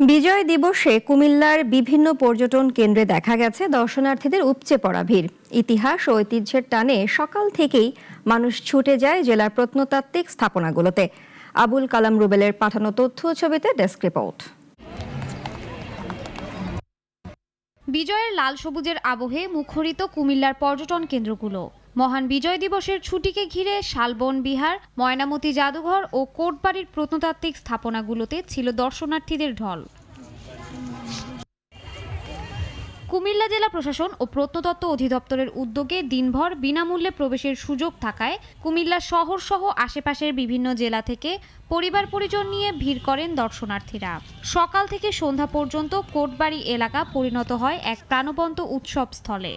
বিজয় দিবসে কুমিল্লার বিভিন্ন পর্যটন কেন্দ্রে দেখা গেছে দর্শনার্থীদের উপচে পড়া ভিড়। ইতিহাস ও ঐতিহ্যের টানে সকাল থেকেই মানুষ ছুটে যায় জেলার প্রত্নতাত্ত্বিক স্থাপনাগুলোতে। আবুল কালাম রুবেলের পাঠানো তথ্য ছবিতে ডেস্ক রিপোর্ট। বিজয়ের লাল সবুজের আবহে মুখরিত কুমিল্লার পর্যটন কেন্দ্রগুলো। মহান বিজয় দিবসের ছুটিকে ঘিরে শালবন বিহার, ময়নামতি জাদুঘর ও কোটবাড়ির প্রত্নতাত্ত্বিক স্থাপনাগুলোতে ছিল দর্শনার্থীদের ঢল। কুমিল্লা জেলা প্রশাসন ও প্রত্নতত্ত্ব অধিদপ্তরের উদ্যোগে দিনভর বিনামূল্যে প্রবেশের সুযোগ থাকায় কুমিল্লা শহর সহ আশেপাশের বিভিন্ন জেলা থেকে পরিবার পরিজন নিয়ে ভিড় করেন দর্শনার্থীরা। সকাল থেকে সন্ধ্যা পর্যন্ত কোটবাড়ি এলাকা পরিণত হয় এক প্রাণবন্ত উৎসব স্থলে।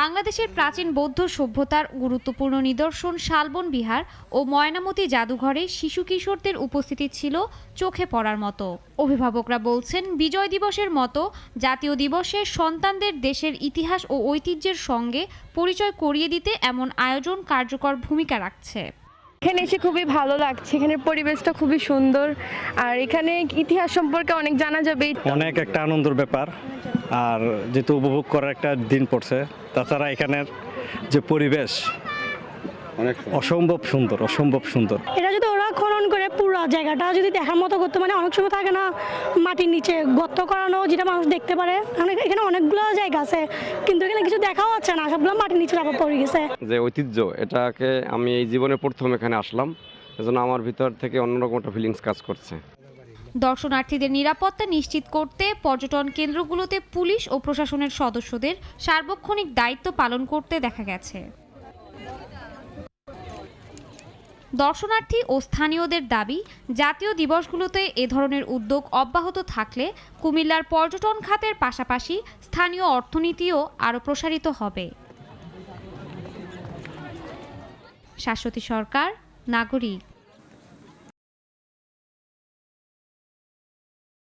বাংলাদেশের প্রাচীন বৌদ্ধ সভ্যতার গুরুত্বপূর্ণ নিদর্শন শালবন বিহার ও ময়নামতি জাদুঘরে শিশু কিশোরদের উপস্থিতি ছিল চোখে পড়ার মতো। অভিভাবকরা বলছেন, বিজয় দিবসের মতো জাতীয় দিবসে সন্তানদের দেশের ইতিহাস ও ঐতিহ্যের সঙ্গে পরিচয় করিয়ে দিতে এমন আয়োজন কার্যকর ভূমিকা রাখছে। এখানে এসে খুবই ভালো লাগছে, এখানের পরিবেশটা খুবই সুন্দর, আর এখানে ইতিহাস সম্পর্কে অনেক জানা যাবে। অনেক একটা আনন্দের ব্যাপার, আর যেহেতু উপভোগ করার একটা দিন পড়ছে, তাছাড়া এখানের যে পরিবেশ অসম্ভব সুন্দর। এটা যদি ওরা খনন করে পুরো জায়গাটা যদি দেখার মতো করতে, মানে অনেক সময় থাকে না মাটির নিচে গর্ত করানো, যেটা মানুষ দেখতে পারে। এখানে অনেকগুলো জায়গা আছে, কিন্তু এখানে কিছু দেখাও যাচ্ছে না, সবগুলো মাটির নিচে চাপা পড়ে গেছে। যে ঐতিহ্য, এটাকে আমি এই জীবনে প্রথম এখানে আসলাম, এজন্য আমার ভিতর থেকে অন্যরকম একটা ফিলিংস কাজ করছে। দর্শনার্থীদের নিরাপত্তা নিশ্চিত করতে পর্যটন কেন্দ্রগুলোতে পুলিশ ও প্রশাসনের সদস্যদের সার্বক্ষণিক দায়িত্ব পালন করতে দেখা গেছে। দর্শনার্থী ও স্থানীয়দের দাবি, জাতীয় দিবসগুলোতে এ ধরনের উদ্যোগ অব্যাহত থাকলে কুমিল্লার পর্যটন খাতের পাশাপাশি স্থানীয় অর্থনীতিও আরও প্রসারিত হবে। শাশ্বতী সরকার, নাগরিক।